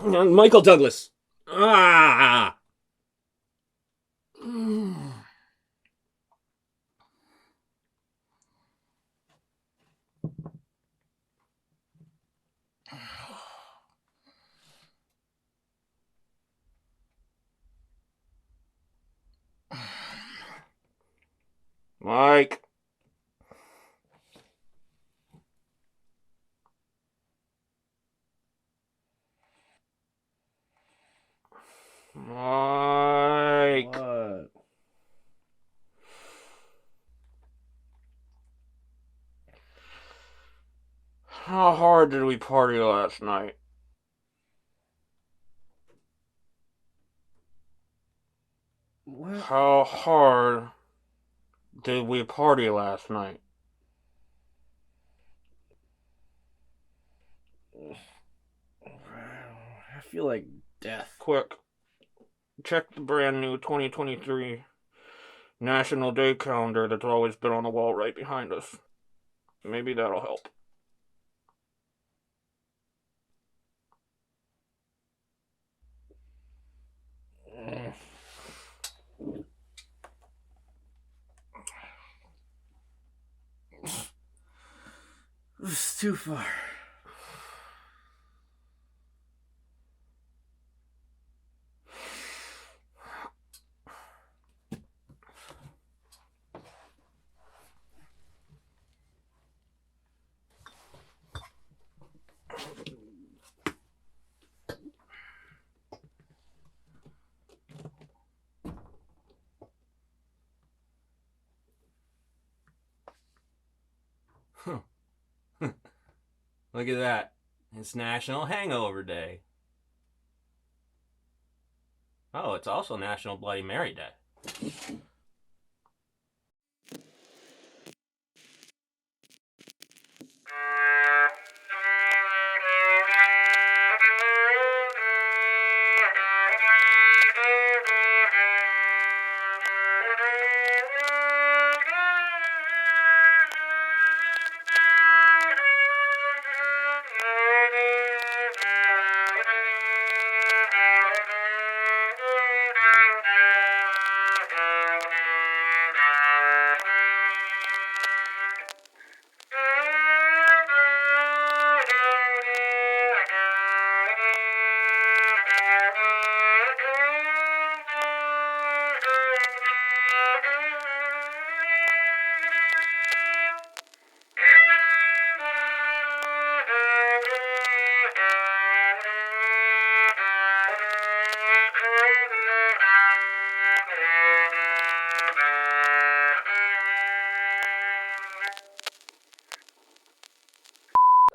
Michael Douglas. Ah! Mike. Mike. What? How hard did we party last night? What? How hard did we party last night? I feel like death. Quick. Check the brand new 2023 National Day calendar that's always been on the wall right behind us. Maybe that'll help. This is too far. Look at that. It's National Hangover Day. Oh, it's also National Bloody Mary Day.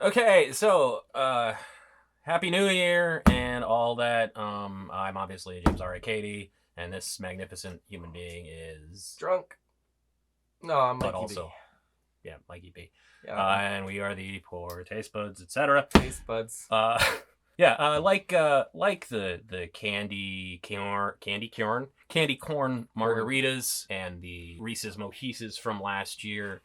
Okay, so Happy New Year and all that. I'm obviously James R. Cady, and this magnificent human being is Drunk. No, I'm but Mikey also, B. yeah, Mikey B. Yeah, And we are the PoorTasteBuds, etc. Taste Buds. Like the candy corn margaritas and the Reese's Mojices from last year.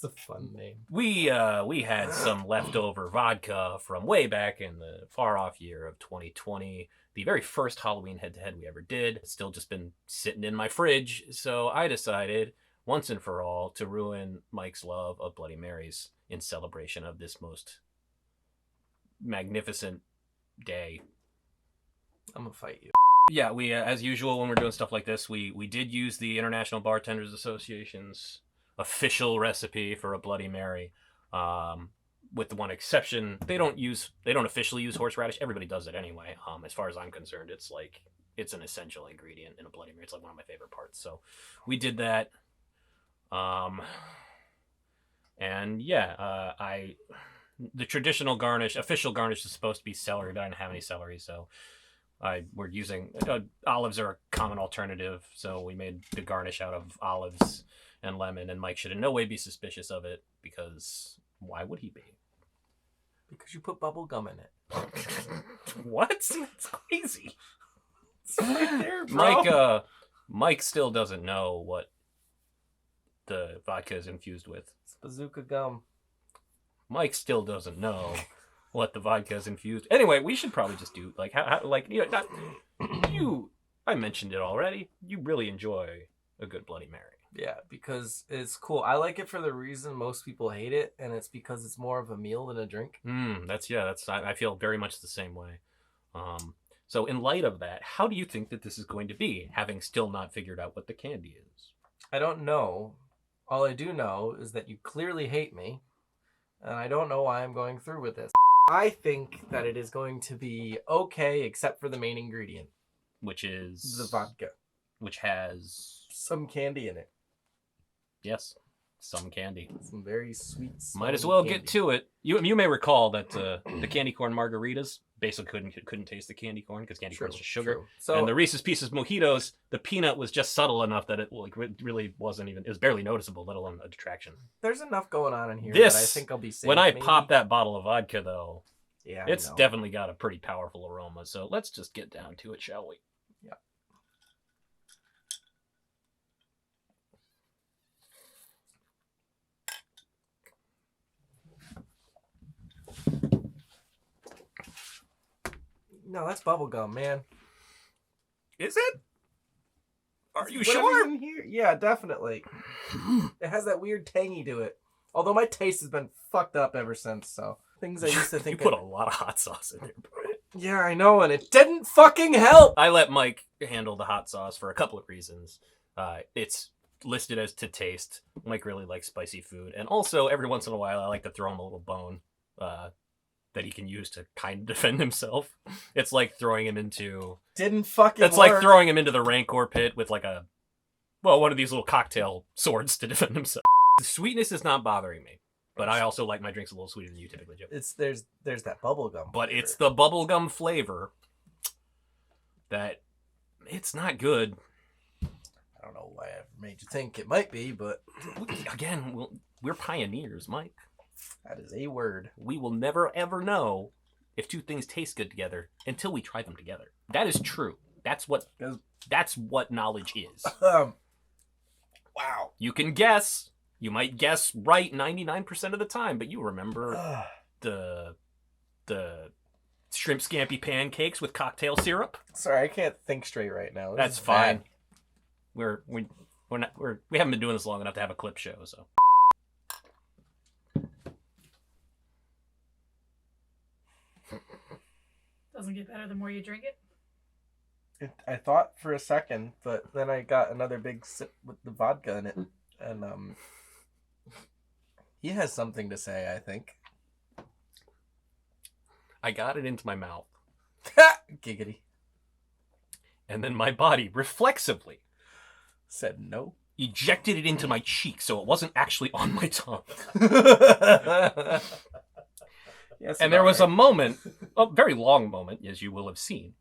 It's a fun name. We had some leftover vodka from way back in the far off year of 2020, the very first Halloween head-to-head we ever did. It's still just been sitting in my fridge, so I decided once and for all to ruin Mike's love of Bloody Marys in celebration of this most magnificent day. I'm gonna fight you. Yeah, we as usual when we're doing stuff like this, we did use the International Bartenders Association's official recipe for a Bloody Mary, with the one exception. They don't officially use horseradish. Everybody does it anyway. As far as I'm concerned, it's an essential ingredient in a Bloody Mary. It's like one of my favorite parts. So we did that. And yeah, the traditional garnish, official garnish, is supposed to be celery, but I didn't have any celery, so we're using olives are a common alternative. So we made the garnish out of olives and lemon, and Mike should in no way be suspicious of it, because why would he be? Because you put bubble gum in it. What? That's crazy. It's right there, bro. Mike still doesn't know what the vodka is infused with. It's bazooka gum. Mike still doesn't know what the vodka is infused. Anyway, we should probably just do like how like not you. I mentioned it already. You really enjoy a good Bloody Mary. Yeah, because it's cool. I like it for the reason most people hate it, and it's because it's more of a meal than a drink. I feel very much the same way. So in light of that, how do you think that this is going to be, having still not figured out what the candy is? I don't know. All I do know is that you clearly hate me, and I don't know why I'm going through with this. I think that it is going to be okay, except for the main ingredient. Which is... the vodka. Which has... some candy in it. Yes, some candy. Some very sweet. Might as well get to it. You may recall that the candy corn margaritas basically couldn't taste the candy corn because candy corn is just sugar. True. So, and the Reese's Pieces mojitos, the peanut was just subtle enough that it really wasn't even. It was barely noticeable, let alone a detraction. There's enough going on in here This, that I think I'll be safe. When I maybe. pop that bottle of vodka, though, yeah, it's definitely got a pretty powerful aroma. So let's just get down to it, shall we? Yeah. No, that's bubblegum, man. Is it? Are you Whatever's sure? in here? Yeah, definitely. It has that weird tangy to it. Although my taste has been fucked up ever since, so things I used to think. You put a lot of hot sauce in there, bro. Yeah, I know, and it didn't fucking help. I let Mike handle the hot sauce for a couple of reasons. It's listed as to taste. Mike really likes spicy food, and also every once in a while I like to throw him a little bone that he can use to kind of defend himself. It's like throwing him into... Didn't fucking It's work. like throwing him into the Rancor pit with like one of these little cocktail swords to defend himself. The sweetness is not bothering me, but I also like my drinks a little sweeter than you typically do. There's that bubblegum. But it's the bubblegum flavor that it's not good. I don't know why I made you think it might be, but Again, we're pioneers, Mike. that is a word. We will never ever know if two things taste good together until we try them together. That is true. That's what knowledge is. Wow. You can guess. You might guess right 99% of the time, but you remember the shrimp scampi pancakes with cocktail syrup? Sorry, I can't think straight right now. That's fine. We haven't been doing this long enough to have a clip show, so. Doesn't get better the more you drink it. I thought for a second, but then I got another big sip with the vodka in it, and he has something to say, I think. I got it into my mouth. Giggity. And then my body reflexively Said no. ejected it into my cheek, so it wasn't actually on my tongue. Yes, And there was a moment, a very long moment, as you will have seen,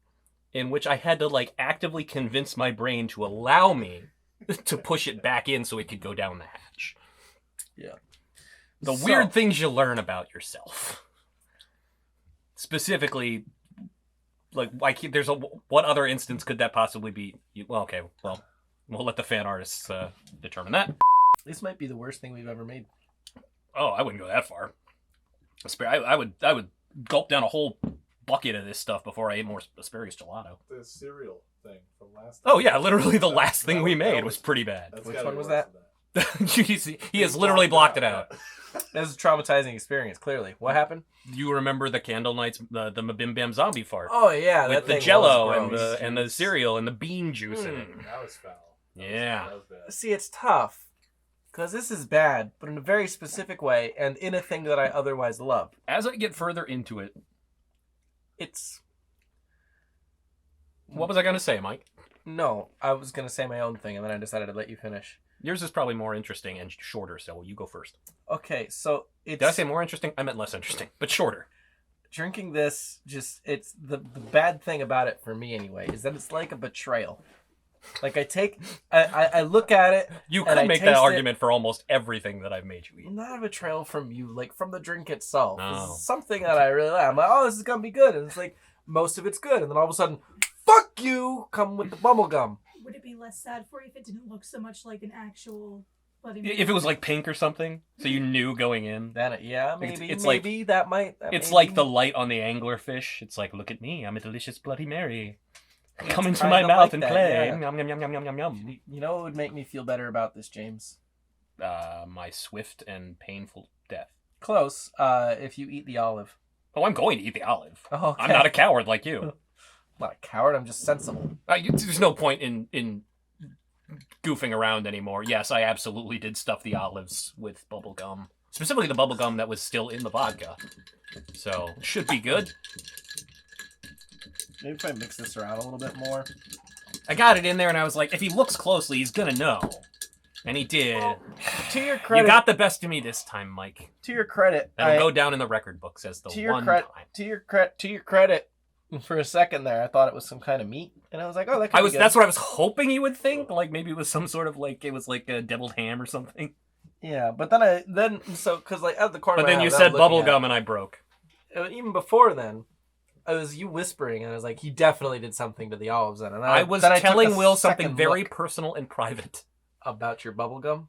in which I had to actively convince my brain to allow me to push it back in so it could go down the hatch. Yeah. The weird things you learn about yourself. Specifically, there's what other instance could that possibly be? Well, we'll let the fan artists determine that. This might be the worst thing we've ever made. Oh, I wouldn't go that far. I would gulp down a whole bucket of this stuff before I ate more asparagus gelato. The cereal thing from last time. Oh yeah, literally the last thing we made was pretty bad. That's Which gotta one be was worse that? than He has literally blocked it out. That was a traumatizing experience, clearly. What happened? You remember the candle nights, the Mabim Bam zombie fart Oh, yeah. with that the thing Jello was and the cereal and the bean juice in it. That was foul. Yeah. That was bad. See, it's tough. Because this is bad, but in a very specific way, and in a thing that I otherwise love. As I get further into it, It's... what was I going to say, Mike? No, I was going to say my own thing, and then I decided to let you finish. Yours is probably more interesting and shorter, so you go first. Okay, so it's... Did I say more interesting? I meant less interesting, but shorter. Drinking this, it's... The bad thing about it, for me anyway, is that it's like a betrayal. Like, I look at it... You and could I make that taste argument for almost everything that I've made you eat. Not a betrayal from you, like from the drink itself. No. This is something that I really like. I'm like, oh, this is gonna be good, and it's like most of it's good, and then all of a sudden, fuck you, come with the bubble gum. Would it be less sad for you if it didn't look so much like an actual Bloody Mary. If it was like pink or something, so you knew going in. Then maybe It's maybe that might. It's like the light on the anglerfish. It's like, look at me, I'm a delicious Bloody Mary. Come into my kinda mouth like and that, play. yeah. Yum, yum, yum, yum, yum, yum, yum. You know what would make me feel better about this, James? My swift and painful death. Close. If you eat the olive. Oh, I'm going to eat the olive. Oh, okay. I'm not a coward like you. I'm not a coward. I'm just sensible. There's no point in goofing around anymore. Yes, I absolutely did stuff the olives with bubble gum. Specifically the bubble gum that was still in the vodka. So, should be good. Maybe if I mix this around a little bit more. I got it in there and I was like, if he looks closely, he's gonna know. And he did. To your credit, You got the best of me this time, Mike. to your credit, That'll go down in the record books as the to your one credit, time. to your credit. For a second there, I thought it was some kind of meat, and I was like, "Oh, that could be good." That's what I was hoping you would think. Like maybe it was some sort of like it was like a deviled ham or something. Yeah, but then because like at the corner. But of my then eye, you I was said looking bubble at gum and I broke. it. Even before then, it was you whispering, and I was like, "He definitely did something to the olives." Then, and I was then I took telling a Will something second very look personal and private about your bubble gum.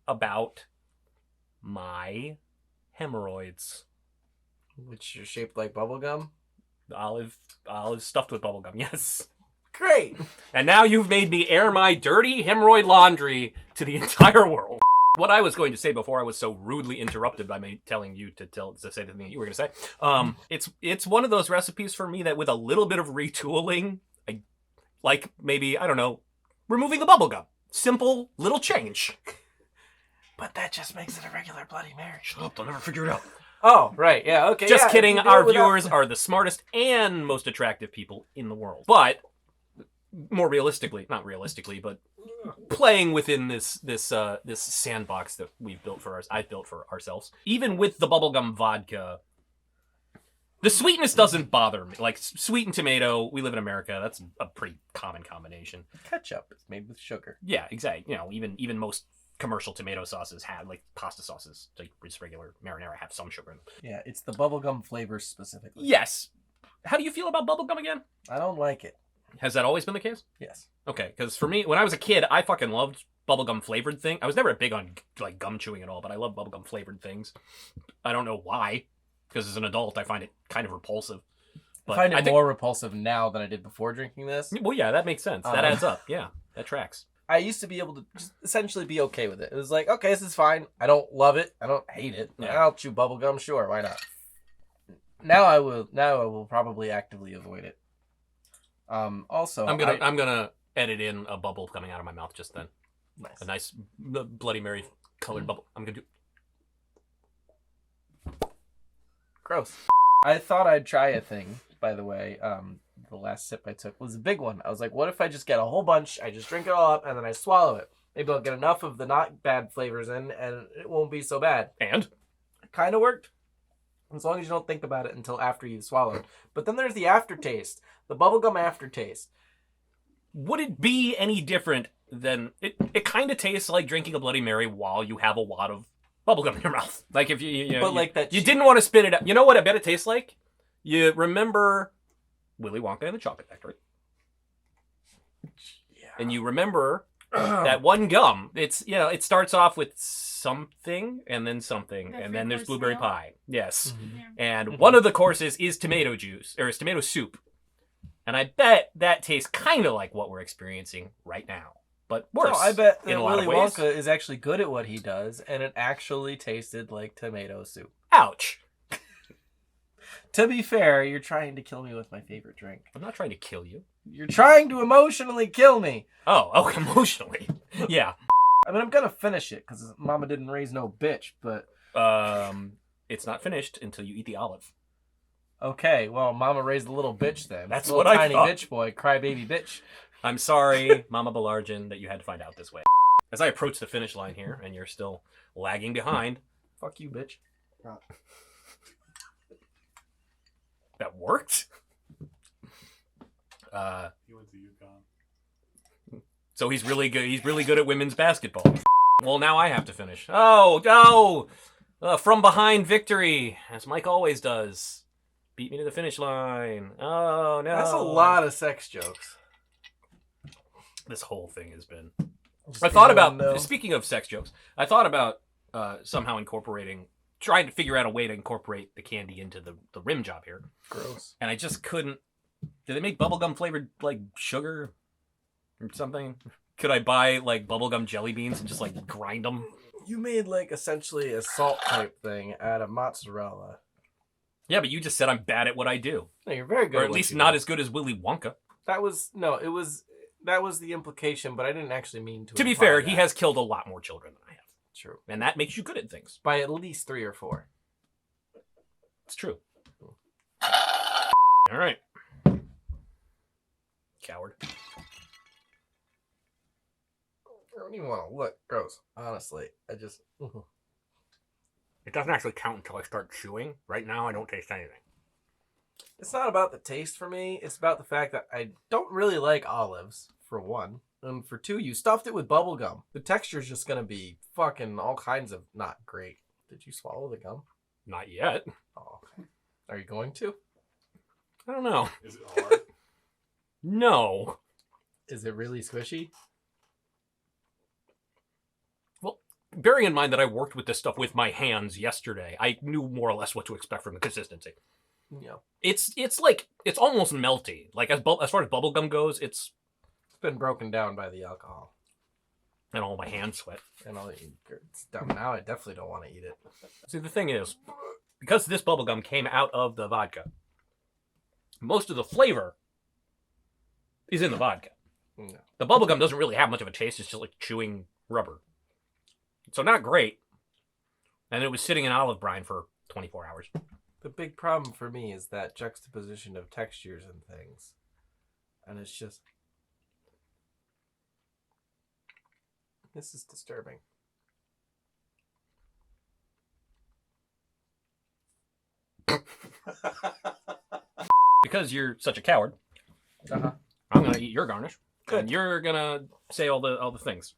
about my hemorrhoids. Which are shaped like bubble gum. Olive stuffed with bubble gum, yes. Great. And now you've made me air my dirty hemorrhoid laundry to the entire world. What I was going to say before I was so rudely interrupted by me telling you to say the thing you were going to say, it's one of those recipes for me that with a little bit of retooling, like maybe, I don't know, removing the bubble gum. Simple little change. But that just makes it a regular Bloody Mary. Shut up, they'll never figure it out. Oh, right, yeah, okay. Just yeah, kidding, if you do our it without- viewers are the smartest and most attractive people in the world. But more realistically, not realistically, but playing within this sandbox that I've built for ourselves. Even with the bubblegum vodka, the sweetness doesn't bother me. Like sweet and tomato, we live in America. That's a pretty common combination. Ketchup is made with sugar. Yeah, exactly. You know, even most commercial tomato sauces have, like pasta sauces, like just regular marinara, have some sugar in them. Yeah, it's the bubblegum flavors specifically. Yes. How do you feel about bubblegum again? I don't like it. Has that always been the case? Yes. Okay, because for me, when I was a kid, I fucking loved bubblegum flavored thing. I was never big on like gum chewing at all, but I love bubblegum flavored things. I don't know why, because as an adult, I find it kind of repulsive. But I find it more repulsive now than I did before drinking this. Well, yeah, that makes sense. That adds up. Yeah, that tracks. I used to be able to just essentially be okay with it. It was like, okay, this is fine. I don't love it. I don't hate it. Yeah. I'll chew bubblegum, sure, why not? Now I will probably actively avoid it. Also, I'm gonna edit in a bubble coming out of my mouth just then. Nice. A nice Bloody Mary colored bubble. I'm gonna do. Gross. I thought I'd try a thing, by the way. The last sip I took was a big one. I was like, what if I just get a whole bunch, I just drink it all up, and then I swallow it? Maybe I'll get enough of the not bad flavors in, and it won't be so bad. And It kind of worked. As long as you don't think about it until after you've swallowed. But then there's the aftertaste. The bubblegum aftertaste. would it be any different than it? Kind of tastes like drinking a Bloody Mary while you have a lot of bubblegum in your mouth. Like if you didn't want to spit it out. You know what I bet it tastes like? You remember Willy Wonka and the Chocolate Factory. Yeah. And you remember that one gum. It starts off with something and then something, That and then there's three-course blueberry meal? pie. Yes. Mhm. Yeah. And one of the courses is tomato juice, or is tomato soup. And I bet that tastes kind of like what we're experiencing right now, but worse. No, I bet in that a lot Willy of ways. Wonka is actually good at what he does, and it actually tasted like tomato soup. Ouch. To be fair, you're trying to kill me with my favorite drink. I'm not trying to kill you. You're trying to emotionally kill me. Oh, emotionally. Yeah. I mean, I'm gonna finish it because Mama didn't raise no bitch. But It's not finished until you eat the olive. okay, well, Mama raised a little bitch then. That's little what I tiny thought. bitch boy, crybaby bitch. I'm sorry, Mama Belargin, that you had to find out this way. As I approach the finish line here, and you're still lagging behind. Fuck you, bitch. That worked? He went to UConn. So he's really good. He's really good at women's basketball. Well, now I have to finish. Oh, no! From behind victory, as Mike always does. Beat me to the finish line. Oh, no. That's a lot of sex jokes. This whole thing has been Just I thought give them about, no. speaking of sex jokes, I thought about somehow trying to figure out a way to incorporate the candy into the rim job here. Gross. And I just couldn't. Do they make bubblegum flavored, like, sugar or something? Could I buy, like, bubblegum jelly beans and just, like, grind them? You made like essentially a salt type thing out of mozzarella. Yeah, but you just said I'm bad at what I do. No, you're very good. Or at least not as good as Willy Wonka. That was the implication, but I didn't actually mean to. To be imply fair, that. he has killed a lot more children than I have. True. And that makes you good at things. By at least 3 or 4. It's true. All right. Coward. I don't even want to look. Gross. Honestly, I just. It doesn't actually count until I start chewing. Right now, I don't taste anything. It's not about the taste for me. It's about the fact that I don't really like olives, for one. And for 2, you stuffed it with bubble gum. The texture's just going to be fucking all kinds of not great. Did you swallow the gum? Not yet. Oh, okay. Are you going to? I don't know. Is it hard? No. Is it really squishy? Well, bearing in mind that I worked with this stuff with my hands yesterday, I knew more or less what to expect from the consistency. Yeah. It's almost melty. Like, as far as bubblegum goes, it's Been broken down by the alcohol. and all my hands sweat. And it's done now. I definitely don't want to eat it. See, the thing is, because this bubblegum came out of the vodka, most of the flavor is in the vodka. No. The bubblegum doesn't really have much of a taste. It's just like chewing rubber. So not great. And it was sitting in olive brine for 24 hours. The big problem for me is that juxtaposition of textures and things. And it's just... This is disturbing. Because you're such a coward, Uh-huh. I'm going to eat your garnish. Good. And you're going to say all the things.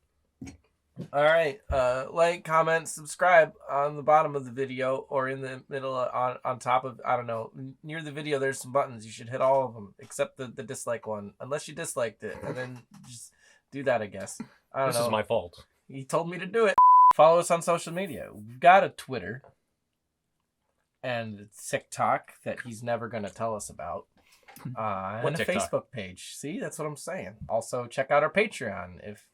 All right. Like, comment, subscribe on the bottom of the video or in the middle on top of, I don't know, near the video there's some buttons. You should hit all of them except the dislike one. Unless you disliked it. And then just do that, I guess. I don't This know. is my fault. He told me to do it. Follow us on social media. We've got a Twitter and a TikTok that he's never going to tell us about. And a TikTok? Facebook page. See, that's what I'm saying. Also, check out our Patreon if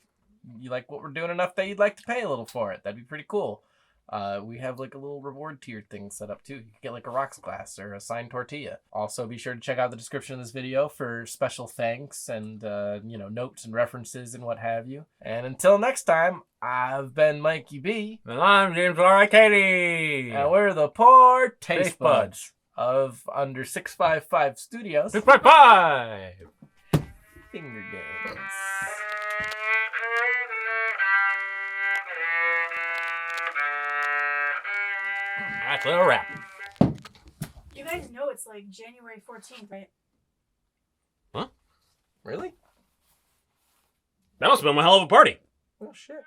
you like what we're doing enough that you'd like to pay a little for it. That'd be pretty cool. We have like a little reward tiered thing set up too. You can get like a rocks glass or a signed tortilla. Also, be sure to check out the description of this video for special thanks and notes and references and what have you. And until next time, I've been Mikey B. And I'm James Loryn Cady. And we're the Poor Taste Taste Buds Buds. of Under 655 Studios. 655. Finger games. That's a wrap. You guys know it's like January 14th, right? Really? That must have been a hell of a party. Oh, shit.